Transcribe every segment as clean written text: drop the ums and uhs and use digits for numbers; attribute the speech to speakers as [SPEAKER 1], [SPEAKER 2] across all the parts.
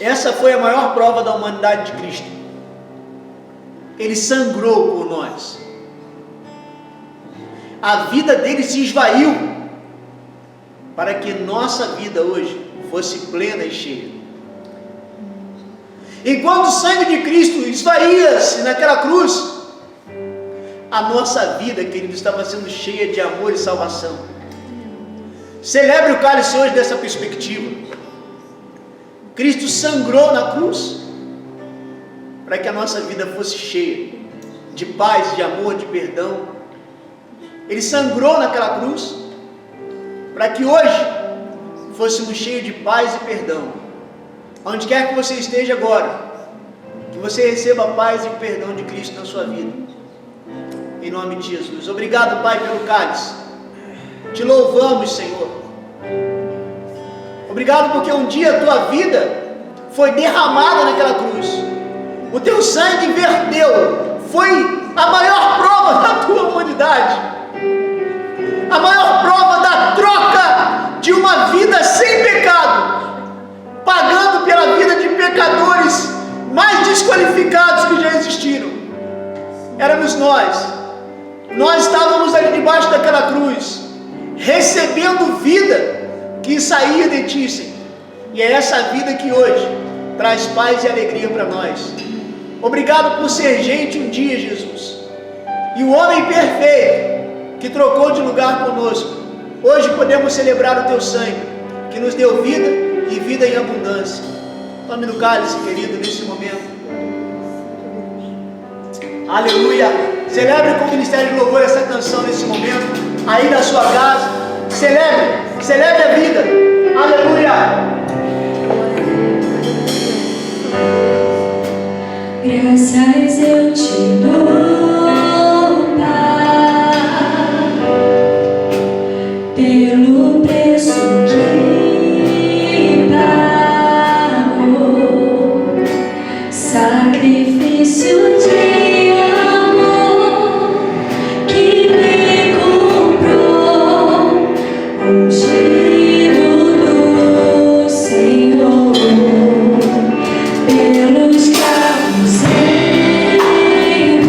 [SPEAKER 1] Essa foi a maior prova da humanidade de Cristo. Ele sangrou por nós. A vida dele se esvaiu para que nossa vida hoje fosse plena e cheia. Enquanto o sangue de Cristo esvaía-se naquela cruz, a nossa vida, querido, estava sendo cheia de amor e salvação. Celebre o cálice hoje dessa perspectiva. Cristo sangrou na cruz para que a nossa vida fosse cheia de paz, de amor, de perdão. Ele sangrou naquela cruz para que hoje fôssemos cheios de paz e perdão. Onde quer que você esteja agora, que você receba a paz e o perdão de Cristo na sua vida. Em nome de Jesus. Obrigado, Pai, pelo cálice. Te louvamos, Senhor. Obrigado porque um dia a tua vida foi derramada naquela cruz. O teu sangue verteu. Foi a maior prova da tua humanidade. A maior prova da troca de uma vida sem pecado, pagando pela vida de pecadores mais desqualificados que já existiram. Éramos nós. Nós estávamos ali debaixo daquela cruz, recebendo vida que saía de ti, Senhor. E é essa vida que hoje traz paz e alegria para nós. Obrigado por ser gente um dia, Jesus. E o homem perfeito que trocou de lugar conosco, hoje podemos celebrar o teu sangue, que nos deu vida e vida em abundância. Tome no cálice, querido, nesse momento. Aleluia. Celebre com o Ministério de Louvor essa canção nesse momento, aí na sua casa. Celebre a vida. Aleluia.
[SPEAKER 2] Graças eu te dou, Pai, pelo preço que pagou, sacrifício de amor que me comprou, ungido do Senhor, pelos cravos em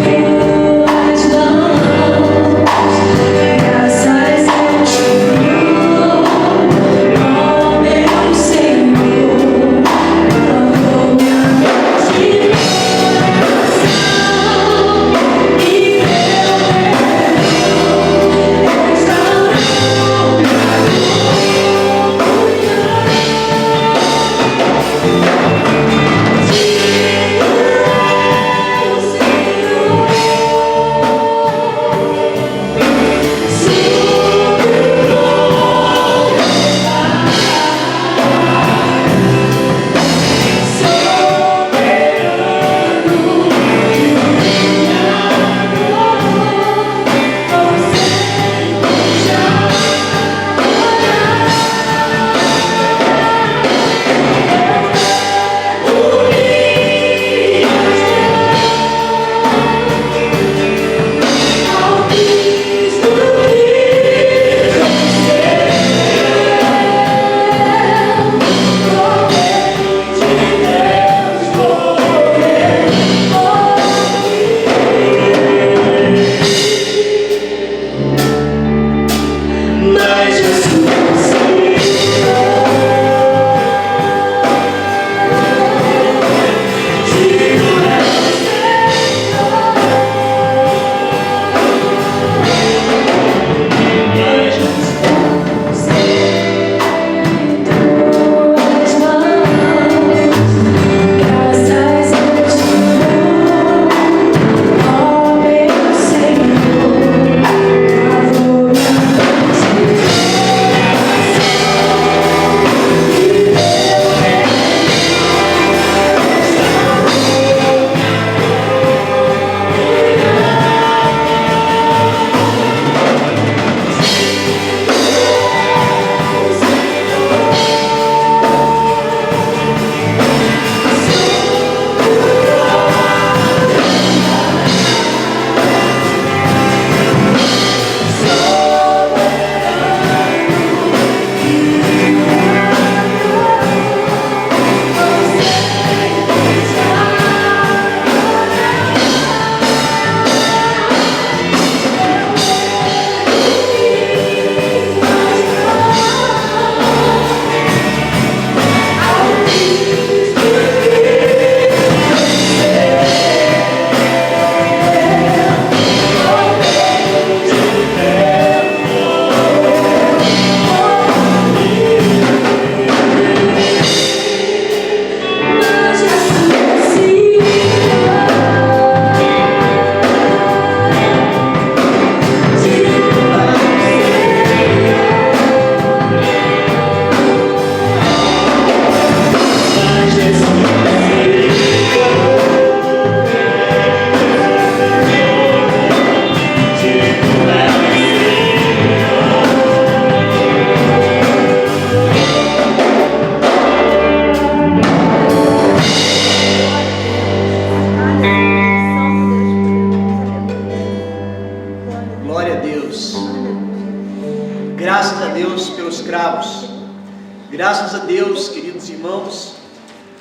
[SPEAKER 1] Graças a Deus, queridos irmãos,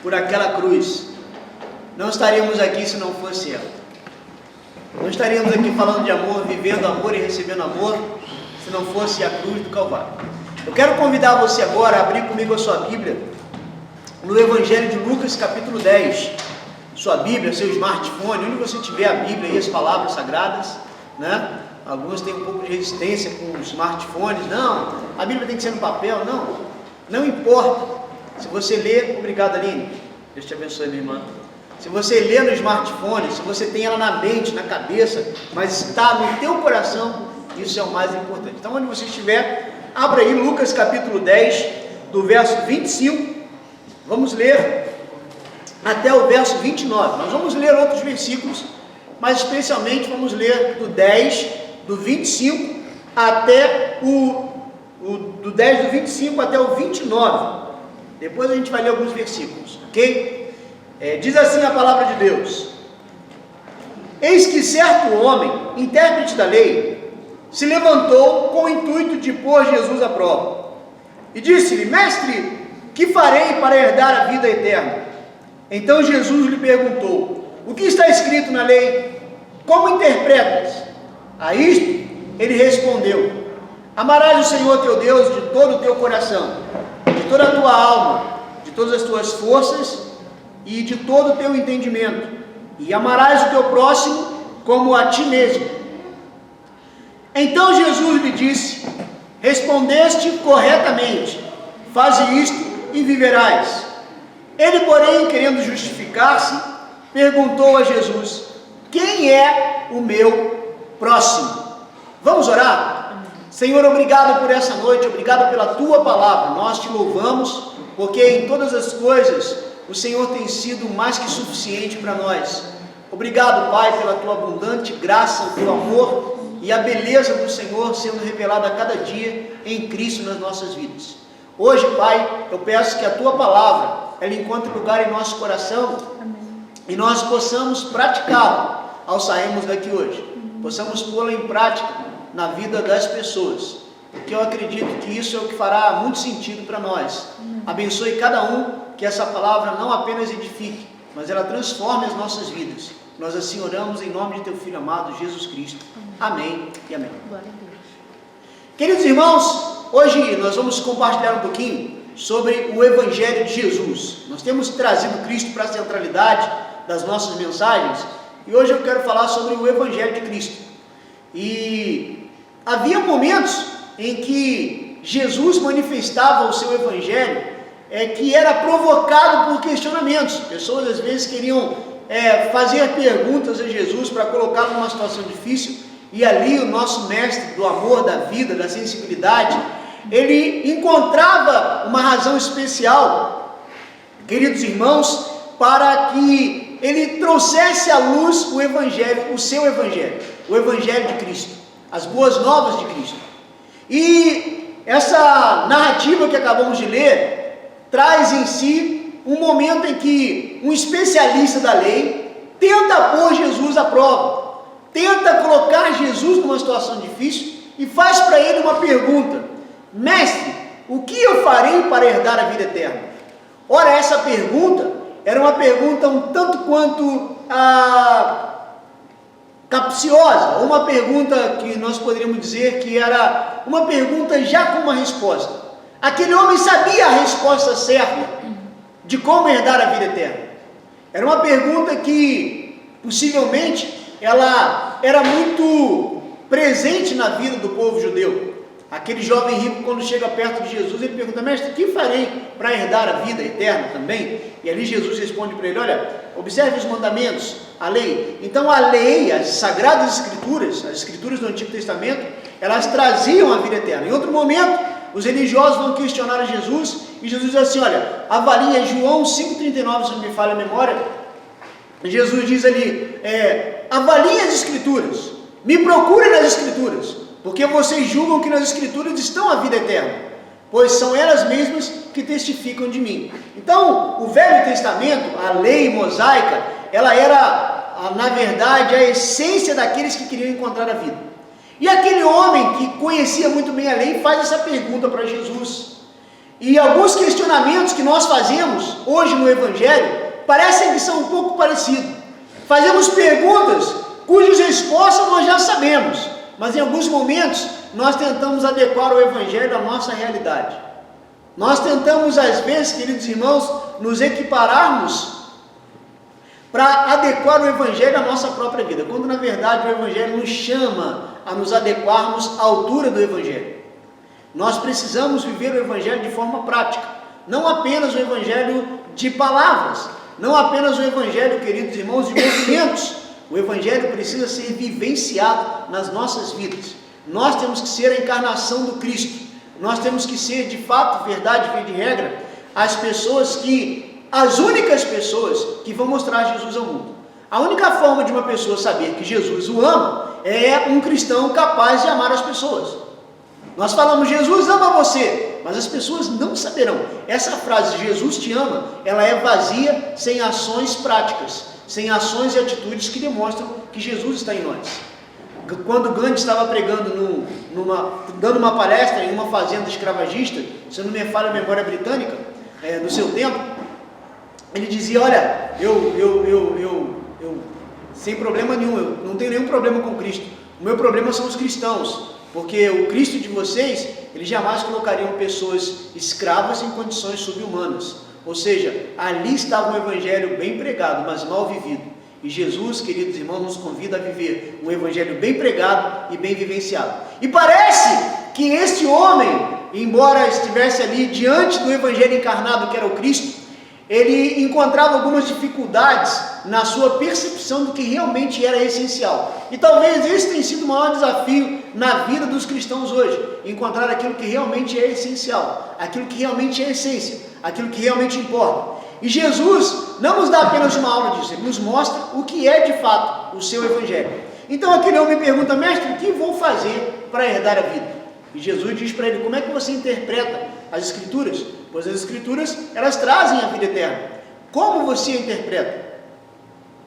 [SPEAKER 1] por aquela cruz. Não estaríamos aqui se não fosse ela. Não estaríamos aqui falando de amor, vivendo amor e recebendo amor, se não fosse a cruz do Calvário. Eu quero convidar você agora a abrir comigo a sua Bíblia no Evangelho de Lucas, capítulo 10. Sua Bíblia, seu smartphone, onde você tiver a Bíblia e as palavras sagradas, né? Alguns têm um pouco de resistência com os smartphones. Não, a Bíblia tem que ser no papel. Não importa. Se você ler, obrigado, Aline. Deus te abençoe, minha irmã. Se você lê no smartphone, se você tem ela na mente, na cabeça, mas está no teu coração, isso é o mais importante. Então, onde você estiver, abra aí Lucas capítulo 10, do verso 25. Vamos ler até o verso 29. Nós vamos ler outros versículos, mas especialmente vamos ler do 10, do 25 até do 10 do 25 até o 29. Depois a gente vai ler alguns versículos, ok? Diz assim a palavra de Deus: Eis que certo homem, intérprete da lei, se levantou com o intuito de pôr Jesus à prova, e disse-lhe: Mestre, que farei para herdar a vida eterna? Então Jesus lhe perguntou: O que está escrito na lei? Como interpretas? A isto ele respondeu: Amarás o Senhor teu Deus de todo o teu coração, de toda a tua alma, de todas as tuas forças e de todo o teu entendimento, e amarás o teu próximo como a ti mesmo. Então Jesus lhe disse: Respondeste corretamente, faze isto e viverás. Ele, porém, querendo justificar-se, perguntou a Jesus: Quem é o meu próximo? Vamos orar? Senhor, obrigado por essa noite, obrigado pela tua palavra. Nós te louvamos, porque em todas as coisas o Senhor tem sido mais que suficiente para nós. Obrigado, Pai, pela tua abundante graça, o teu amor e a beleza do Senhor sendo revelada a cada dia em Cristo nas nossas vidas. Hoje, Pai, eu peço que a tua palavra ela encontre lugar em nosso coração. Amém. E nós possamos praticá-la ao sairmos daqui hoje. Possamos pô-la em prática na vida das pessoas, porque eu acredito que isso é o que fará muito sentido para nós. Abençoe cada um, que essa palavra não apenas edifique, mas ela transforme as nossas vidas. Nós assim oramos em nome de teu Filho amado, Jesus Cristo. Amém e amém. Queridos irmãos, hoje nós vamos compartilhar um pouquinho sobre o Evangelho de Jesus. Nós temos trazido Cristo para a centralidade das nossas mensagens, e hoje eu quero falar sobre o Evangelho de Cristo. E havia momentos em que Jesus manifestava o seu Evangelho que era provocado por questionamentos. Pessoas às vezes queriam fazer perguntas a Jesus para colocá-lo numa situação difícil, e ali o nosso mestre do amor, da vida, da sensibilidade, ele encontrava uma razão especial, queridos irmãos, para que ele trouxesse à luz o Evangelho, o seu Evangelho, o Evangelho de Cristo, as boas novas de Cristo. E essa narrativa que acabamos de ler traz em si um momento em que um especialista da lei tenta pôr Jesus à prova, tenta colocar Jesus numa situação difícil e faz para ele uma pergunta: Mestre, o que eu farei para herdar a vida eterna? Ora, essa pergunta era uma pergunta um tanto quanto capciosa, ou uma pergunta que nós poderíamos dizer que era uma pergunta já com uma resposta. Aquele homem sabia a resposta certa de como herdar a vida eterna. Era uma pergunta que possivelmente ela era muito presente na vida do povo judeu. Aquele jovem rico, quando chega perto de Jesus, ele pergunta: Mestre, o que farei para herdar a vida eterna também? E ali Jesus responde para ele: olha, observe os mandamentos, a lei. Então a lei, as sagradas escrituras, as escrituras do Antigo Testamento, elas traziam a vida eterna. Em outro momento, os religiosos vão questionar a Jesus, e Jesus diz assim: olha, avalie João 5,39, se não me falha a memória. Jesus diz ali: avalie as escrituras, me procure nas escrituras, porque vocês julgam que nas escrituras estão a vida eterna, pois são elas mesmas que testificam de mim. Então, o Velho Testamento, a lei mosaica, ela era, na verdade, a essência daqueles que queriam encontrar a vida. E aquele homem que conhecia muito bem a lei faz essa pergunta para Jesus. E alguns questionamentos que nós fazemos hoje no Evangelho parecem que são um pouco parecidos. Fazemos perguntas cujas respostas nós já sabemos, mas em alguns momentos nós tentamos adequar o Evangelho à nossa realidade. Nós tentamos, às vezes, queridos irmãos, nos equipararmos para adequar o Evangelho à nossa própria vida, quando na verdade o Evangelho nos chama a nos adequarmos à altura do Evangelho. Nós precisamos viver o Evangelho de forma prática, não apenas o Evangelho de palavras, não apenas o Evangelho, queridos irmãos, de movimentos. O Evangelho precisa ser vivenciado nas nossas vidas. Nós temos que ser a encarnação do Cristo. Nós temos que ser, de fato, verdade, via de regra, as únicas pessoas que vão mostrar Jesus ao mundo. A única forma de uma pessoa saber que Jesus o ama é um cristão capaz de amar as pessoas. Nós falamos, Jesus ama você, mas as pessoas não saberão. Essa frase, Jesus te ama, ela é vazia, sem ações práticas, sem ações e atitudes que demonstram que Jesus está em nós. Quando Gandhi estava pregando, dando uma palestra em uma fazenda escravagista, se não me falha a memória britânica, do seu tempo, ele dizia, olha, eu sem problema nenhum, eu não tenho nenhum problema com Cristo, o meu problema são os cristãos, porque o Cristo de vocês, ele jamais colocariam pessoas escravas em condições subhumanas, ou seja, ali estava um evangelho bem pregado, mas mal vivido, e Jesus, queridos irmãos, nos convida a viver um evangelho bem pregado e bem vivenciado, e parece que este homem, embora estivesse ali diante do evangelho encarnado que era o Cristo, ele encontrava algumas dificuldades na sua percepção do que realmente era essencial. E talvez esse tenha sido o maior desafio na vida dos cristãos hoje, encontrar aquilo que realmente é essencial, aquilo que realmente é essência, aquilo que realmente importa. E Jesus não nos dá apenas uma aula disso, ele nos mostra o que é de fato o seu evangelho. Então aquele homem pergunta, mestre, o que vou fazer para herdar a vida? E Jesus diz para ele, como é que você interpreta as Escrituras? Pois as Escrituras, elas trazem a vida eterna. Como você a interpreta?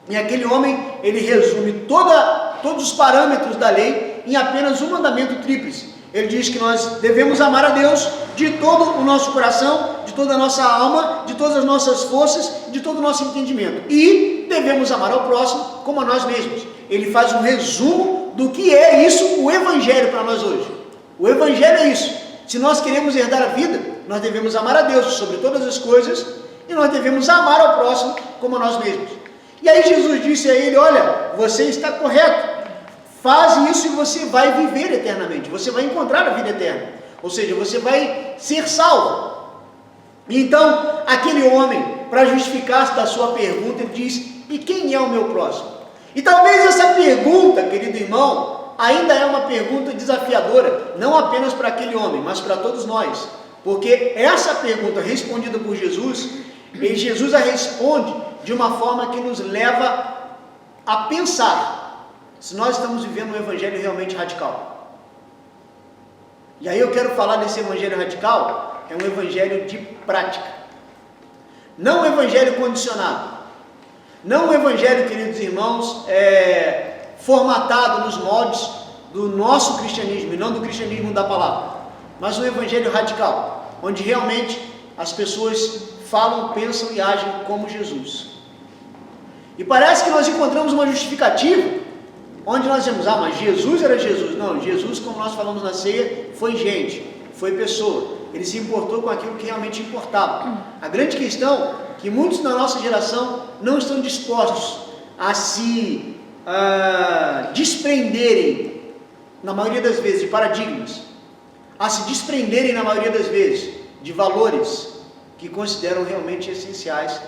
[SPEAKER 1] E aquele homem, ele resume todos os parâmetros da lei em apenas um mandamento tríplice. Ele diz que nós devemos amar a Deus de todo o nosso coração, de toda a nossa alma, de todas as nossas forças, de todo o nosso entendimento. E devemos amar ao próximo como a nós mesmos. Ele faz um resumo do que é isso, o Evangelho para nós hoje. O Evangelho é isso. Se nós queremos herdar a vida, nós devemos amar a Deus sobre todas as coisas e nós devemos amar ao próximo como a nós mesmos. E aí Jesus disse a ele, olha, você está correto, faz isso e você vai viver eternamente, você vai encontrar a vida eterna, ou seja, você vai ser salvo. Então, aquele homem, para justificar-se da sua pergunta, ele diz, e quem é o meu próximo? E talvez essa pergunta, querido irmão, ainda é uma pergunta desafiadora, não apenas para aquele homem, mas para todos nós, porque essa pergunta respondida por Jesus, e Jesus a responde de uma forma que nos leva a pensar se nós estamos vivendo um evangelho realmente radical. E aí eu quero falar desse evangelho radical, é um evangelho de prática, não um evangelho condicionado, não um evangelho, queridos irmãos, formatado nos moldes do nosso cristianismo, e não do cristianismo da palavra, mas um evangelho radical, onde realmente as pessoas falam, pensam e agem como Jesus. E parece que nós encontramos uma justificativa, onde nós dizemos, mas Jesus era Jesus. Não, Jesus, como nós falamos na ceia, foi gente, foi pessoa, ele se importou com aquilo que realmente importava. A grande questão é que muitos da nossa geração não estão dispostos a se desprenderem, na maioria das vezes, de paradigmas, a se desprenderem, na maioria das vezes, de valores que consideram realmente essenciais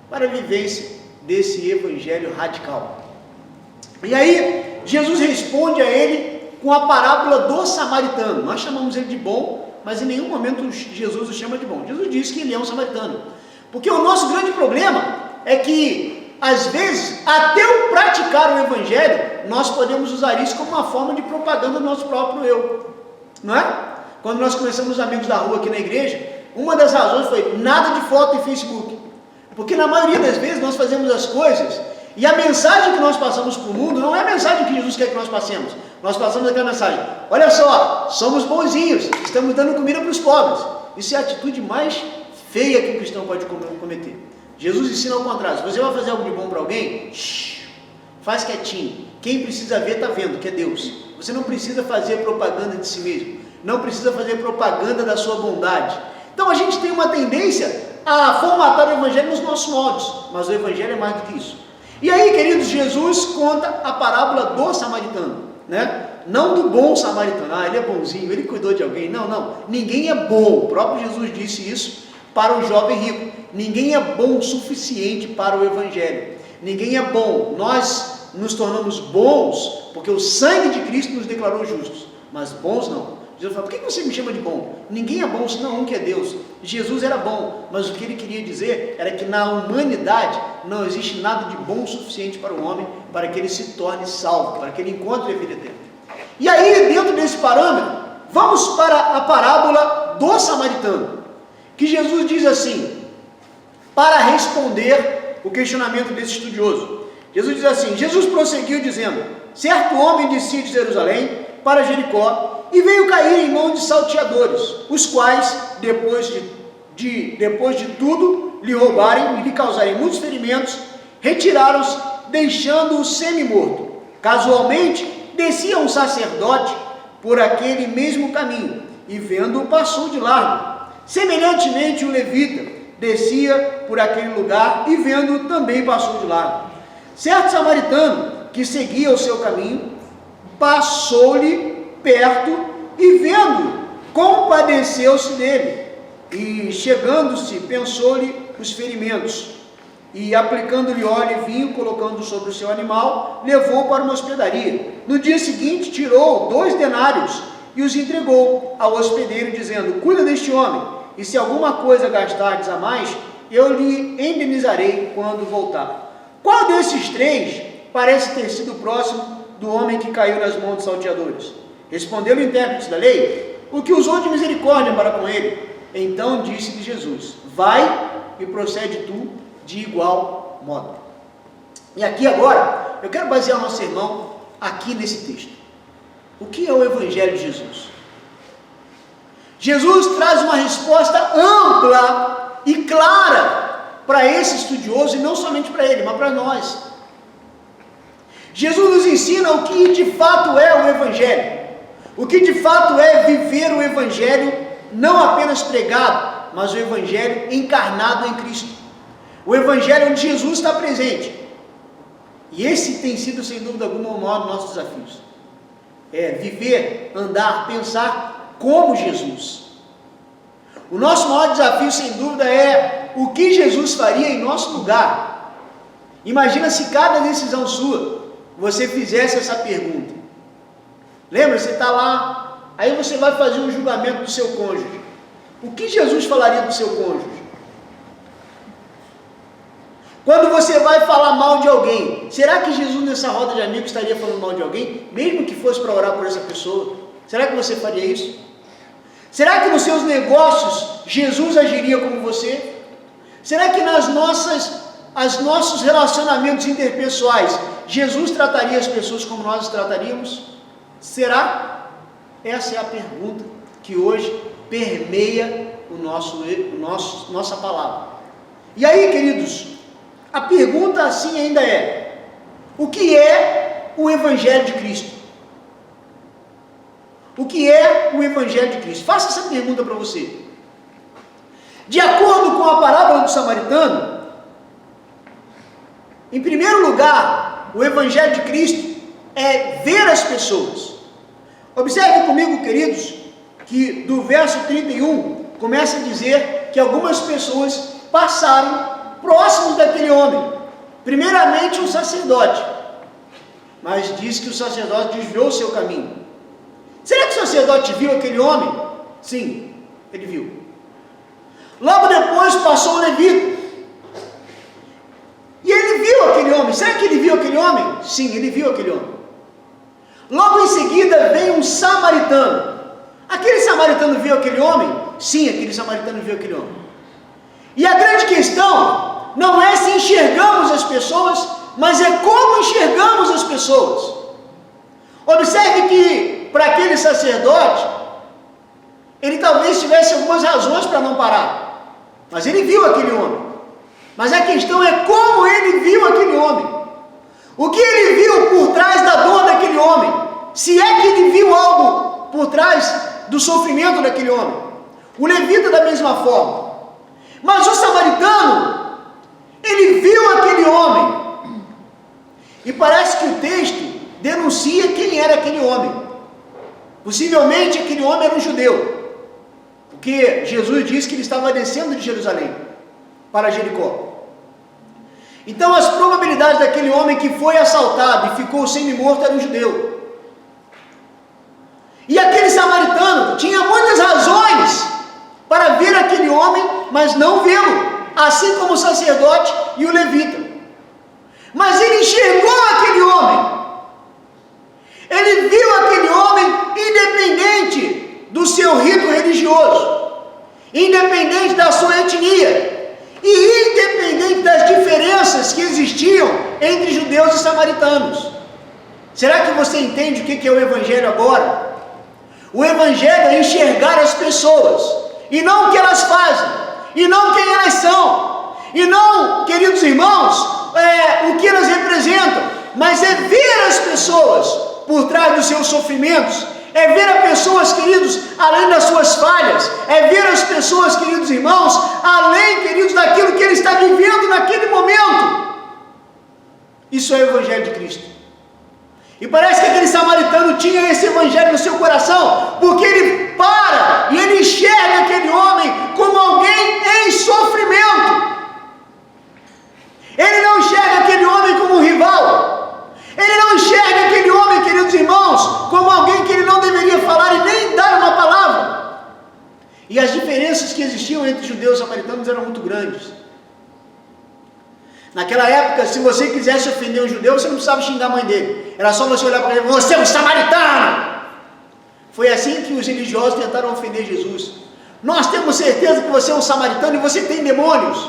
[SPEAKER 1] para a vivência desse evangelho radical. E aí, Jesus responde a ele com a parábola do samaritano. Nós chamamos ele de bom, mas em nenhum momento Jesus o chama de bom. Jesus diz que ele é um samaritano. Porque o nosso grande problema é que, às vezes, até o praticar o evangelho, nós podemos usar isso como uma forma de propaganda do nosso próprio eu. Não é? Quando nós começamos os amigos da rua aqui na igreja, uma das razões foi nada de foto em Facebook. Porque na maioria das vezes nós fazemos as coisas e a mensagem que nós passamos para o mundo não é a mensagem que Jesus quer que nós passemos. Nós passamos aquela mensagem, olha só, somos bonzinhos, estamos dando comida para os pobres. Isso é a atitude mais feia que o cristão pode cometer. Jesus ensina ao contrário. Se você vai fazer algo de bom para alguém, faz quietinho. Quem precisa ver, está vendo, que é Deus. Você não precisa fazer propaganda de si mesmo. Não precisa fazer propaganda da sua bondade. Então a gente tem uma tendência a formatar o evangelho nos nossos moldes. Mas o evangelho é mais do que isso. E aí, queridos, Jesus conta a parábola do samaritano, né? Não do bom samaritano. Ele é bonzinho, ele cuidou de alguém. Não. Ninguém é bom. O próprio Jesus disse isso para o jovem rico. Ninguém é bom o suficiente para o evangelho. Ninguém é bom. Nós nos tornamos bons porque o sangue de Cristo nos declarou justos. Mas bons não. Jesus fala, por que você me chama de bom? Ninguém é bom senão um que é Deus. Jesus era bom, mas o que ele queria dizer era que na humanidade não existe nada de bom o suficiente para o homem, para que ele se torne salvo, para que ele encontre a vida eterna. E aí, dentro desse parâmetro, vamos para a parábola do samaritano, que Jesus diz assim, para responder o questionamento desse estudioso. Jesus diz assim, Jesus prosseguiu dizendo, certo homem descia de Jerusalém para Jericó, e veio cair em mão de salteadores, os quais, depois de tudo lhe roubarem e lhe causarem muitos ferimentos, retiraram-se, deixando-o semi-morto. Casualmente, descia um sacerdote por aquele mesmo caminho, e vendo-o, passou de largo. Semelhantemente, o levita descia por aquele lugar, e vendo-o, também passou de largo. Certo samaritano, que seguia o seu caminho, passou-lhe perto e vendo, compadeceu-se dele e chegando-se, pensou-lhe os ferimentos e aplicando-lhe óleo e vinho, colocando sobre o seu animal, levou para uma hospedaria. No dia seguinte tirou 2 denários e os entregou ao hospedeiro, dizendo, cuida deste homem, e se alguma coisa gastardes a mais, eu lhe indenizarei quando voltar. Qual desses 3 parece ter sido próximo do homem que caiu nas mãos dos salteadores? Respondeu o intérprete da lei, o que usou de misericórdia para com ele. Então disse-lhe Jesus, vai e procede tu de igual modo. E aqui agora, eu quero basear o nosso sermão aqui nesse texto. O que é o Evangelho de Jesus? Jesus traz uma resposta ampla e clara para esse estudioso, e não somente para ele, mas para nós. Jesus nos ensina o que de fato é o Evangelho. O que de fato é viver o Evangelho, não apenas pregado, mas o Evangelho encarnado em Cristo. O Evangelho onde Jesus está presente. E esse tem sido, sem dúvida alguma, o maior dos nossos desafios. É viver, andar, pensar como Jesus. O nosso maior desafio, sem dúvida, é o que Jesus faria em nosso lugar. Imagina se cada decisão sua, você fizesse essa pergunta. Lembra, você está lá, aí você vai fazer um julgamento do seu cônjuge. O que Jesus falaria do seu cônjuge? Quando você vai falar mal de alguém, será que Jesus nessa roda de amigos estaria falando mal de alguém? Mesmo que fosse para orar por essa pessoa? Será que você faria isso? Será que nos seus negócios Jesus agiria como você? Será que os nossos relacionamentos interpessoais, Jesus trataria as pessoas como nós os trataríamos? Será? Essa é a pergunta que hoje permeia nossa palavra. E aí, queridos, a pergunta assim ainda é, o que é o Evangelho de Cristo? O que é o Evangelho de Cristo? Faça essa pergunta para você. De acordo com a parábola do samaritano, em primeiro lugar, o Evangelho de Cristo é ver as pessoas. Observe comigo, queridos, que do verso 31 começa a dizer que algumas pessoas passaram próximos daquele homem. Primeiramente um sacerdote, mas diz que o sacerdote desviou o seu caminho. Será que o sacerdote viu aquele homem? Sim, ele viu. Logo depois passou o levita. E ele viu aquele homem. Será que ele viu aquele homem? Sim, ele viu aquele homem. Logo em seguida veio um samaritano. Aquele samaritano viu aquele homem? Sim, aquele samaritano viu aquele homem. E a grande questão não é se enxergamos as pessoas, mas é como enxergamos as pessoas. Observe que para aquele sacerdote, Ele talvez tivesse algumas razões para não parar, mas ele viu aquele homem. Mas a questão é como ele viu aquele homem. O que ele viu por trás da dor daquele homem? Se é que ele viu algo por trás do sofrimento daquele homem. O levita da mesma forma. Mas o samaritano, ele viu aquele homem. E parece que o texto denuncia quem era aquele homem. Possivelmente aquele homem era um judeu. Porque Jesus disse que ele estava descendo de Jerusalém para Jericó. Então as probabilidades daquele homem que foi assaltado e ficou semi-morto era um judeu. E aquele samaritano tinha muitas razões para ver aquele homem, mas não vê-lo, assim como o sacerdote e o levita. Mas ele enxergou aquele homem. Ele viu aquele homem independente do seu rito religioso, independente da sua etnia, e independente das diferenças que existiam entre judeus e samaritanos. Será que você entende o que é o Evangelho agora? O Evangelho é enxergar as pessoas, e não o que elas fazem, e não quem elas são, e não, queridos irmãos, o que elas representam, mas é ver as pessoas por trás dos seus sofrimentos, é ver as pessoas, queridos, além das suas falhas, é ver as pessoas, queridos irmãos, além, queridos, daquilo que ele está vivendo naquele momento. Isso é o Evangelho de Cristo. E parece que aquele samaritano tinha esse Evangelho no seu coração, porque ele para e ele enxerga aquele homem como alguém em sofrimento. Ele não enxerga aquele homem como um rival. Ele não enxerga aquele homem, queridos irmãos, como alguém que ele não deveria falar e nem dar uma palavra. E as diferenças que existiam entre judeus e samaritanos eram muito grandes. Naquela época, se você quisesse ofender um judeu, você não precisava xingar a mãe dele. Era só você olhar para ele e falar: você é um samaritano! Foi assim que os religiosos tentaram ofender Jesus. Nós temos certeza que você é um samaritano e você tem demônios.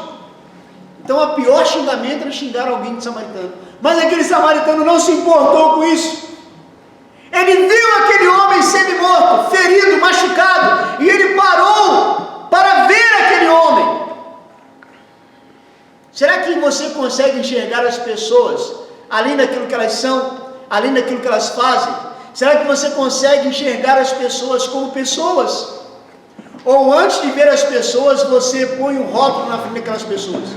[SPEAKER 1] Então, o pior xingamento era xingar alguém de samaritano. Mas aquele samaritano não se importou com isso. Ele viu aquele homem semi-morto, ferido, machucado, e ele parou para ver aquele homem. Será que você consegue enxergar as pessoas, além daquilo que elas são, além daquilo que elas fazem? Será que você consegue enxergar as pessoas como pessoas? Ou antes de ver as pessoas, você põe um rótulo na frente daquelas pessoas?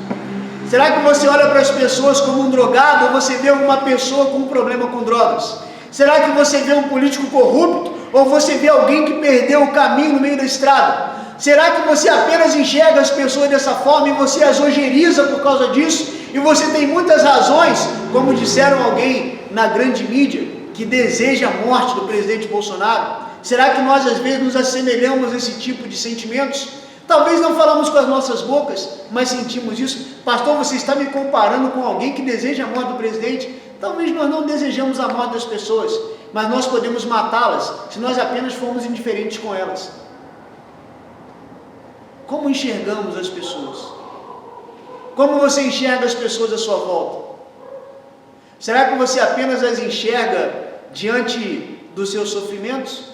[SPEAKER 1] Será que você olha para as pessoas como um drogado, ou você vê uma pessoa com um problema com drogas? Será que você vê um político corrupto, ou você vê alguém que perdeu o caminho no meio da estrada? Será que você apenas enxerga as pessoas dessa forma e você as ojeriza por causa disso? E você tem muitas razões, como disseram alguém na grande mídia, que deseja a morte do presidente Bolsonaro? Será que nós às vezes nos assemelhamos a esse tipo de sentimentos? Talvez não falamos com as nossas bocas, mas sentimos isso. Pastor, você está me comparando com alguém que deseja a morte do presidente? Talvez nós não desejamos a morte das pessoas, mas nós podemos matá-las se nós apenas formos indiferentes com elas. Como enxergamos as pessoas? Como você enxerga as pessoas à sua volta? Será que você apenas as enxerga diante dos seus sofrimentos?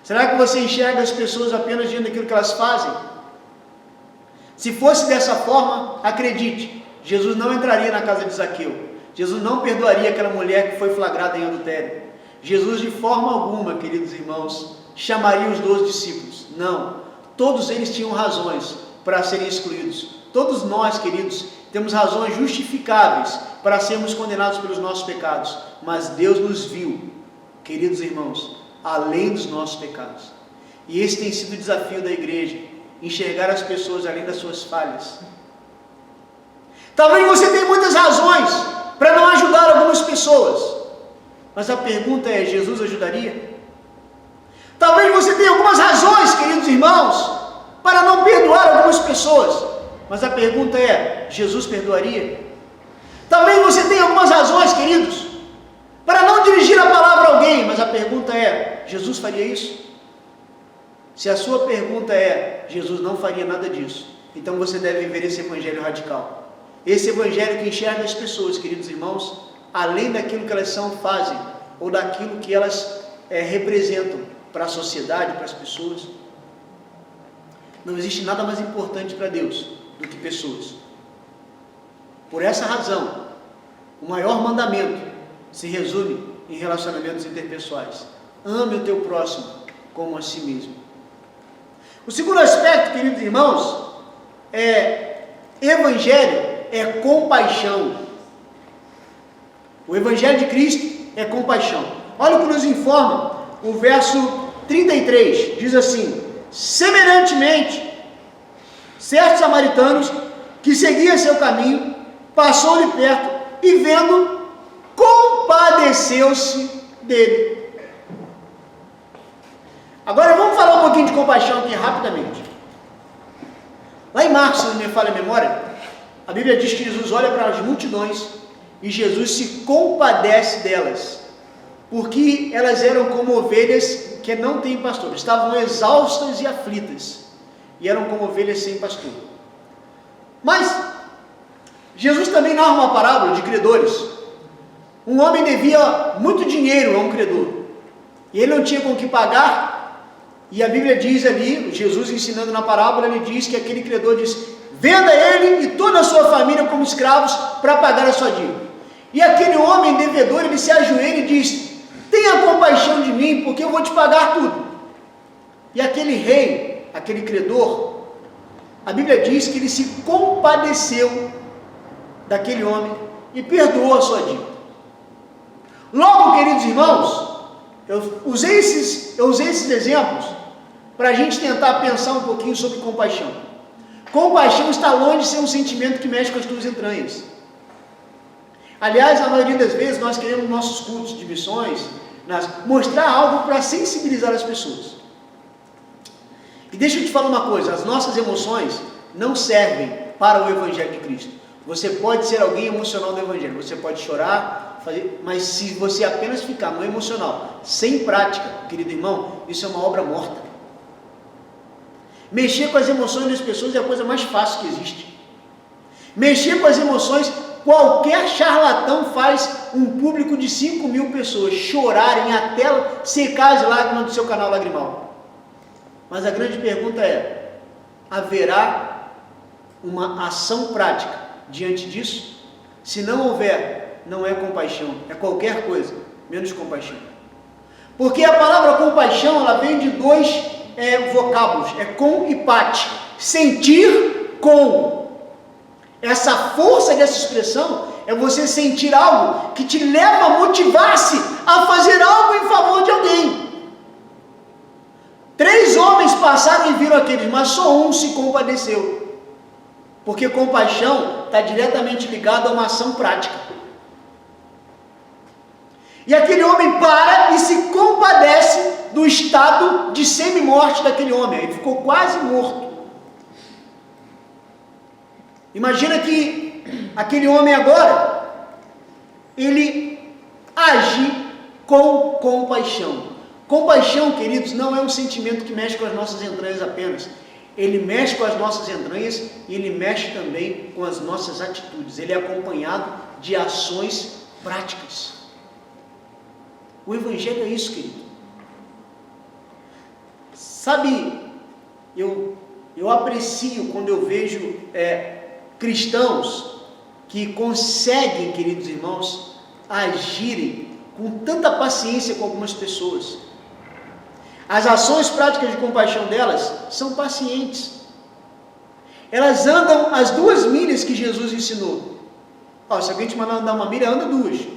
[SPEAKER 1] Será que você enxerga as pessoas apenas diante daquilo que elas fazem? Se fosse dessa forma, acredite, Jesus não entraria na casa de Zaqueu. Jesus não perdoaria aquela mulher que foi flagrada em adultério. Jesus de forma alguma, queridos irmãos, chamaria os 12 discípulos. Não. Todos eles tinham razões para serem excluídos. Todos nós, queridos, temos razões justificáveis para sermos condenados pelos nossos pecados. Mas Deus nos viu, queridos irmãos, além dos nossos pecados. E esse tem sido o desafio da igreja, enxergar as pessoas além das suas falhas. Talvez você tenha muitas razões para não ajudar algumas pessoas, mas a pergunta é: Jesus ajudaria? Talvez você tenha algumas razões, queridos irmãos, para não perdoar algumas pessoas, mas a pergunta é: Jesus perdoaria? Talvez você tenha algumas razões, queridos, para não dirigir a palavra a alguém, mas a pergunta é: Jesus faria isso? Se a sua pergunta é: Jesus não faria nada disso, então você deve viver esse evangelho radical. Esse evangelho que enxerga as pessoas, queridos irmãos, além daquilo que elas são, fazem, ou daquilo que elas representam, para a sociedade, para as pessoas. Não existe nada mais importante para Deus do que pessoas. Por essa razão, o maior mandamento se resume em relacionamentos interpessoais. Ame o teu próximo como a si mesmo. O segundo aspecto, queridos irmãos, evangelho é compaixão. O evangelho de Cristo é compaixão. Olha o que nos informa o verso 33, diz assim: semelhantemente, certos samaritanos que seguiam seu caminho, passou-lhe perto e vendo, compadeceu-se dele. Agora vamos falar um pouquinho de compaixão aqui rapidamente. Lá em Marcos, se não me falha a memória, a Bíblia diz que Jesus olha para as multidões e Jesus se compadece delas, porque elas eram como ovelhas que não têm pastor, estavam exaustas e aflitas, e eram como ovelhas sem pastor. Mas Jesus também narra uma parábola de credores. Um homem devia muito dinheiro a um credor, e ele não tinha com que pagar, e a Bíblia diz ali, Jesus ensinando na parábola, ele diz que aquele credor diz: venda ele e toda a sua família como escravos para pagar a sua dívida. E aquele homem devedor, ele se ajoelha e diz: tenha compaixão de mim, porque eu vou te pagar tudo. E aquele rei, aquele credor, a Bíblia diz que ele se compadeceu daquele homem e perdoou a sua dívida. Logo, queridos irmãos, eu usei esses exemplos para a gente tentar pensar um pouquinho sobre compaixão. Compaixão está longe de ser um sentimento que mexe com as tuas entranhas. Aliás, na maioria das vezes, nós queremos nossos cultos de missões mostrar algo para sensibilizar as pessoas. E deixa eu te falar uma coisa: as nossas emoções não servem para o Evangelho de Cristo. Você pode ser alguém emocional do Evangelho, você pode chorar, mas se você apenas ficar no emocional, sem prática, querido irmão, isso é uma obra morta. Mexer com as emoções das pessoas é a coisa mais fácil que existe. Mexer com as emoções, qualquer charlatão faz um público de 5.000 pessoas chorarem até secar as lágrimas do seu canal lagrimal. Mas a grande pergunta é: haverá uma ação prática diante disso? Se não houver, não é compaixão, é qualquer coisa, menos compaixão. Porque a palavra compaixão, ela vem de dois vocábulos, é com e pate, sentir com. Essa força dessa expressão é você sentir algo que te leva a motivar-se a fazer algo em favor de alguém. 3 homens passaram e viram aqueles, mas só um se compadeceu. Porque compaixão está diretamente ligado a uma ação prática. E aquele homem para e se compadece do estado de semi-morte daquele homem. Ele ficou quase morto. Imagina que aquele homem agora, ele age com compaixão. Compaixão, queridos, não é um sentimento que mexe com as nossas entranhas apenas. Ele mexe com as nossas entranhas e ele mexe também com as nossas atitudes. Ele é acompanhado de ações práticas. O Evangelho é isso, querido. Sabe, eu aprecio quando eu vejo cristãos que conseguem, queridos irmãos, agirem com tanta paciência com algumas pessoas. As ações práticas de compaixão delas são pacientes. Elas andam as 2 milhas que Jesus ensinou. Se alguém te mandar andar 1 milha, anda 2.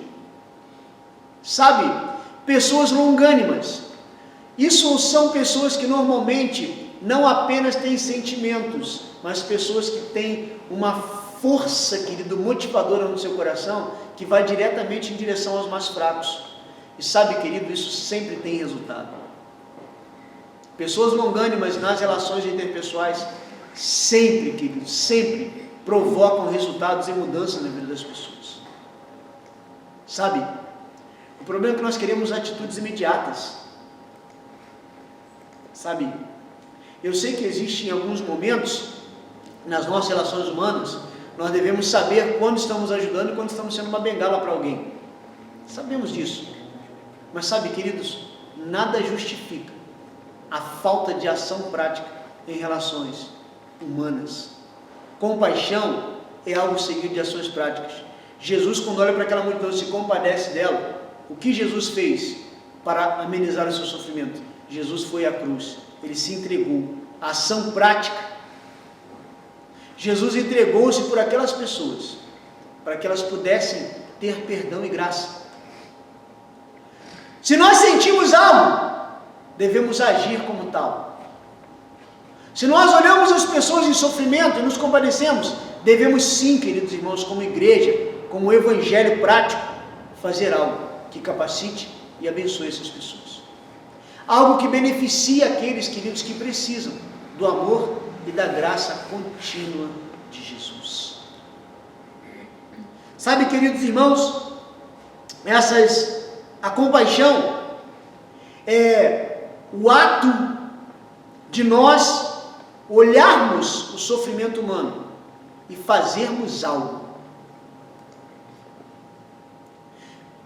[SPEAKER 1] Sabe? Pessoas longânimas. Isso são pessoas que normalmente não apenas têm sentimentos, mas pessoas que têm uma força, querido, motivadora no seu coração, que vai diretamente em direção aos mais fracos. E sabe, querido, isso sempre tem resultado. Pessoas longânimas nas relações interpessoais sempre, querido, sempre provocam resultados e mudanças na vida das pessoas. Sabe? O problema é que nós queremos atitudes imediatas. Sabe? Eu sei que existem alguns momentos nas nossas relações humanas, nós devemos saber quando estamos ajudando e quando estamos sendo uma bengala para alguém. Sabemos disso. Mas sabe, queridos, nada justifica a falta de ação prática em relações humanas. Compaixão é algo seguido de ações práticas. Jesus, quando olha para aquela multidão e se compadece dela, o que Jesus fez para amenizar o seu sofrimento? Jesus foi à cruz, ele se entregou. A ação prática, Jesus entregou-se por aquelas pessoas, para que elas pudessem ter perdão e graça. Se nós sentimos algo, devemos agir como tal. Se nós olhamos as pessoas em sofrimento e nos compadecemos, devemos sim, queridos irmãos, como igreja, como evangelho prático, fazer algo que capacite e abençoe essas pessoas. Algo que beneficie aqueles, queridos, que precisam do amor e da graça contínua de Jesus. Sabe, queridos irmãos, a compaixão é o ato de nós olharmos o sofrimento humano e fazermos algo.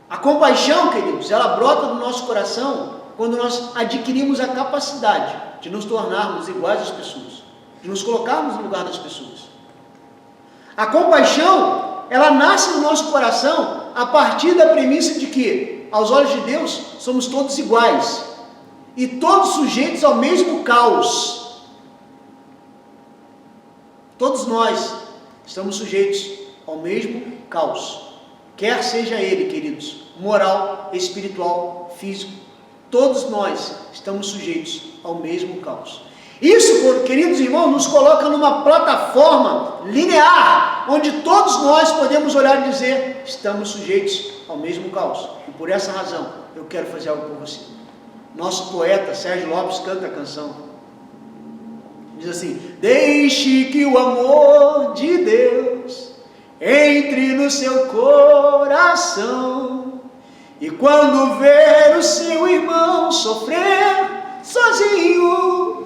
[SPEAKER 1] A compaixão, queridos, ela brota do nosso coração quando nós adquirimos a capacidade de nos tornarmos iguais às pessoas, de nos colocarmos no lugar das pessoas. A compaixão, ela nasce no nosso coração a partir da premissa de que, aos olhos de Deus, somos todos iguais e todos sujeitos ao mesmo caos. Todos nós estamos sujeitos ao mesmo caos, quer seja ele, queridos, moral, espiritual, físico. Todos nós estamos sujeitos ao mesmo caos. Isso, queridos irmãos, nos coloca numa plataforma linear, onde todos nós podemos olhar e dizer, estamos sujeitos ao mesmo caos. E por essa razão, eu quero fazer algo por você. Nosso poeta, Sérgio Lopes, canta a canção. Diz assim: deixe que o amor de Deus entre no seu coração, e quando ver o seu irmão sofrer sozinho,